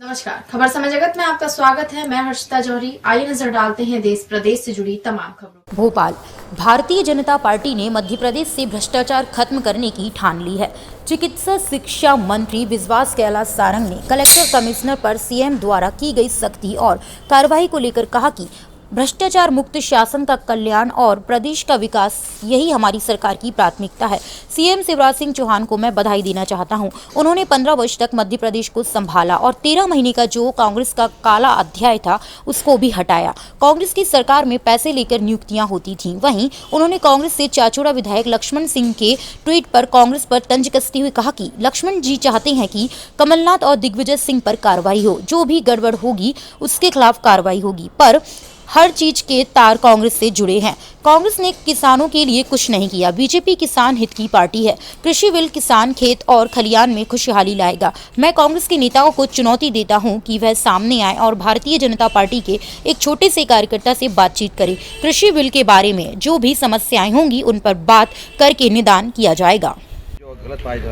नमस्कार, खबर समय जगत में आपका स्वागत है। मैं हर्षिता जौहरी। आइए नजर डालते हैं देश प्रदेश से जुड़ी तमाम खबरों। भोपाल। भारतीय जनता पार्टी ने मध्य प्रदेश से भ्रष्टाचार खत्म करने की ठान ली है। चिकित्सा शिक्षा मंत्री विश्वास कैलाश सारंग ने कलेक्टर कमिश्नर पर सीएम द्वारा की गई सख्ती और कार्रवाई को लेकर कहा कि भ्रष्टाचार मुक्त शासन का कल्याण और प्रदेश का विकास यही हमारी सरकार की प्राथमिकता है। सीएम शिवराज सिंह चौहान को मैं बधाई देना चाहता हूं। उन्होंने 15 वर्ष तक मध्य प्रदेश को संभाला और 13 महीने का जो कांग्रेस का काला अध्याय था उसको भी हटाया। कांग्रेस की सरकार में पैसे लेकर नियुक्तियां होती थीं। वहीं उन्होंने कांग्रेस से चाचौड़ा विधायक लक्ष्मण सिंह के ट्वीट पर कांग्रेस पर तंज कसते हुए कहा कि लक्ष्मण जी चाहते हैं कि कमलनाथ और दिग्विजय सिंह पर कार्रवाई हो, जो भी गड़बड़ होगी उसके खिलाफ कार्रवाई होगी, पर हर चीज के तार कांग्रेस से जुड़े हैं। कांग्रेस ने किसानों के लिए कुछ नहीं किया। बीजेपी किसान हित की पार्टी है। कृषि बिल किसान खेत और खलियान में खुशहाली लाएगा। मैं कांग्रेस के नेताओं को चुनौती देता हूं कि वह सामने आए और भारतीय जनता पार्टी के एक छोटे से कार्यकर्ता से बातचीत करें। कृषि बिल के बारे में जो भी समस्याएं होंगी उन पर बात करके निदान किया जाएगा।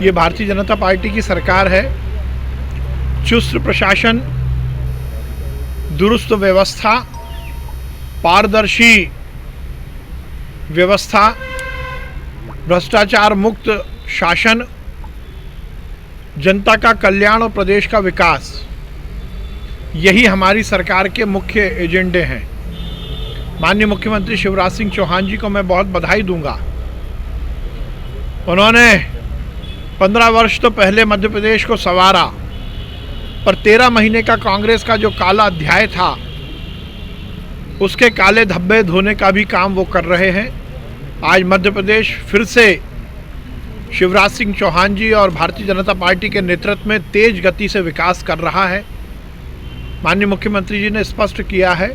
ये भारतीय जनता पार्टी की सरकार है। चुस्त प्रशासन, दुरुस्त व्यवस्था, पारदर्शी व्यवस्था, भ्रष्टाचार मुक्त शासन, जनता का कल्याण और प्रदेश का विकास, यही हमारी सरकार के मुख्य एजेंडे हैं। माननीय मुख्यमंत्री शिवराज सिंह चौहान जी को मैं बहुत बधाई दूंगा। उन्होंने 15 वर्ष तो पहले मध्य प्रदेश को संवारा, पर 13 महीने का कांग्रेस का जो काला अध्याय था उसके काले धब्बे धोने का भी काम वो कर रहे हैं। आज मध्य प्रदेश फिर से शिवराज सिंह चौहान जी और भारतीय जनता पार्टी के नेतृत्व में तेज गति से विकास कर रहा है। माननीय मुख्यमंत्री जी ने स्पष्ट किया है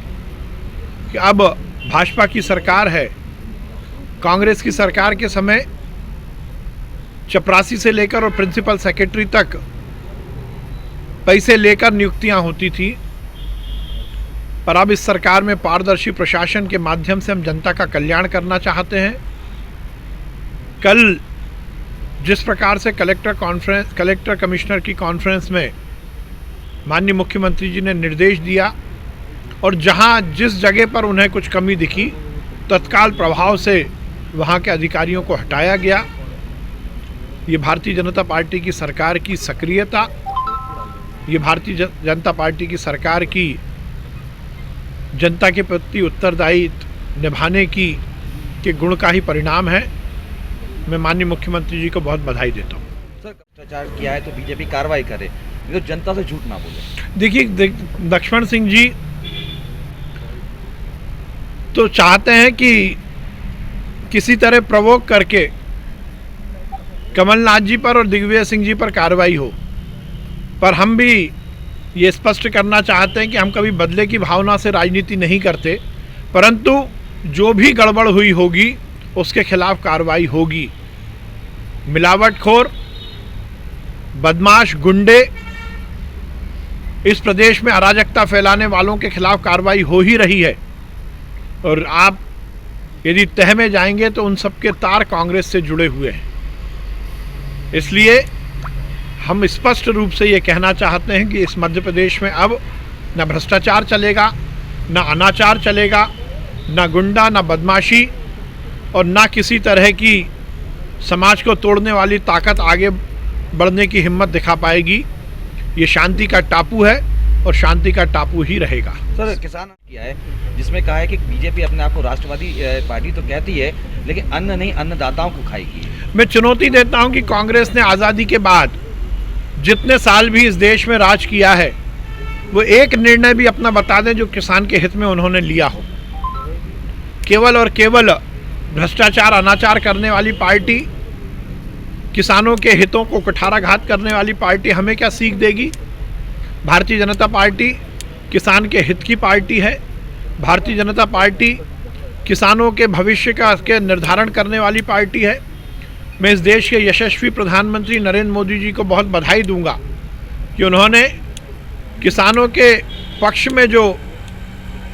कि अब भाजपा की सरकार है। कांग्रेस की सरकार के समय चपरासी से लेकर और प्रिंसिपल सेक्रेटरी तक पैसे लेकर नियुक्तियां होती थी, पर अब इस सरकार में पारदर्शी प्रशासन के माध्यम से हम जनता का कल्याण करना चाहते हैं। कल जिस प्रकार से कलेक्टर कमिश्नर की कॉन्फ्रेंस में माननीय मुख्यमंत्री जी ने निर्देश दिया और जहां जिस जगह पर उन्हें कुछ कमी दिखी तत्काल प्रभाव से वहां के अधिकारियों को हटाया गया। ये भारतीय जनता पार्टी की सरकार की सक्रियता, ये भारतीय जनता पार्टी की सरकार की जनता के प्रति उत्तरदायित्व निभाने की के गुण का ही परिणाम है। मैं माननीय मुख्यमंत्री जी को बहुत बधाई देता हूँ। सर, भ्रष्टाचार किया है तो बीजेपी कार्रवाई करे, तो जनता से झूठ ना बोले। देखिए, लक्ष्मण सिंह जी तो चाहते हैं कि किसी तरह प्रवोक करके कमलनाथ जी पर और दिग्विजय सिंह जी पर कार्रवाई हो, पर हम भी ये स्पष्ट करना चाहते हैं कि हम कभी बदले की भावना से राजनीति नहीं करते, परंतु जो भी गड़बड़ हुई होगी उसके खिलाफ कार्रवाई होगी। मिलावटखोर, बदमाश, गुंडे, इस प्रदेश में अराजकता फैलाने वालों के खिलाफ कार्रवाई हो ही रही है और आप यदि तह में जाएंगे तो उन सबके तार कांग्रेस से जुड़े हुए हैं। इसलिए हम स्पष्ट रूप से ये कहना चाहते हैं कि इस मध्य प्रदेश में अब न भ्रष्टाचार चलेगा, न अनाचार चलेगा, न गुंडा, न बदमाशी और न किसी तरह की समाज को तोड़ने वाली ताकत आगे बढ़ने की हिम्मत दिखा पाएगी। ये शांति का टापू है और शांति का टापू ही रहेगा। सर, किसान किया है जिसमें कहा है कि बीजेपी अपने आप को राष्ट्रवादी पार्टी तो कहती है, लेकिन अन्न नहीं अन्नदाताओं को खाएगी। मैं चुनौती देता हूँ कि कांग्रेस ने आज़ादी के बाद जितने साल भी इस देश में राज किया है वो एक निर्णय भी अपना बता दें जो किसान के हित में उन्होंने लिया हो। केवल और केवल भ्रष्टाचार, अनाचार करने वाली पार्टी, किसानों के हितों को कुठाराघात करने वाली पार्टी हमें क्या सीख देगी। भारतीय जनता पार्टी किसान के हित की पार्टी है। भारतीय जनता पार्टी किसानों के भविष्य के निर्धारण करने वाली पार्टी है। मैं इस देश के यशस्वी प्रधानमंत्री नरेंद्र मोदी जी को बहुत बधाई दूंगा कि उन्होंने किसानों के पक्ष में जो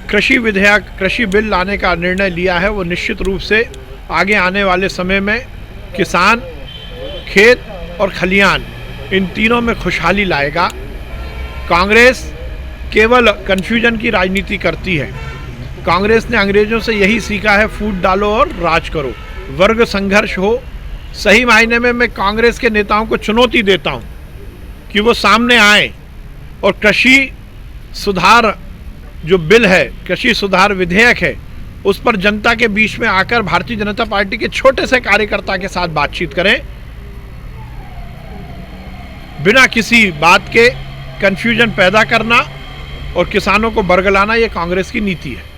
कृषि विधेयक, कृषि बिल लाने का निर्णय लिया है वो निश्चित रूप से आगे आने वाले समय में किसान, खेत और खलियान, इन तीनों में खुशहाली लाएगा। कांग्रेस केवल कन्फ्यूजन की राजनीति करती है। कांग्रेस ने अंग्रेजों से यही सीखा है, फूट डालो और राज करो, वर्ग संघर्ष हो। सही मायने में मैं कांग्रेस के नेताओं को चुनौती देता हूं कि वो सामने आए और कृषि सुधार जो बिल है, कृषि सुधार विधेयक है, उस पर जनता के बीच में आकर भारतीय जनता पार्टी के छोटे से कार्यकर्ता के साथ बातचीत करें, बिना किसी बात के कंफ्यूजन पैदा करना और किसानों को बरगलाना, ये कांग्रेस की नीति है।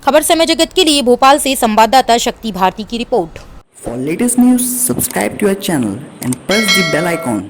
खबर समय जगत के लिए भोपाल से संवाददाता शक्ति भारती की report. For latest news, subscribe to our channel and press the bell icon.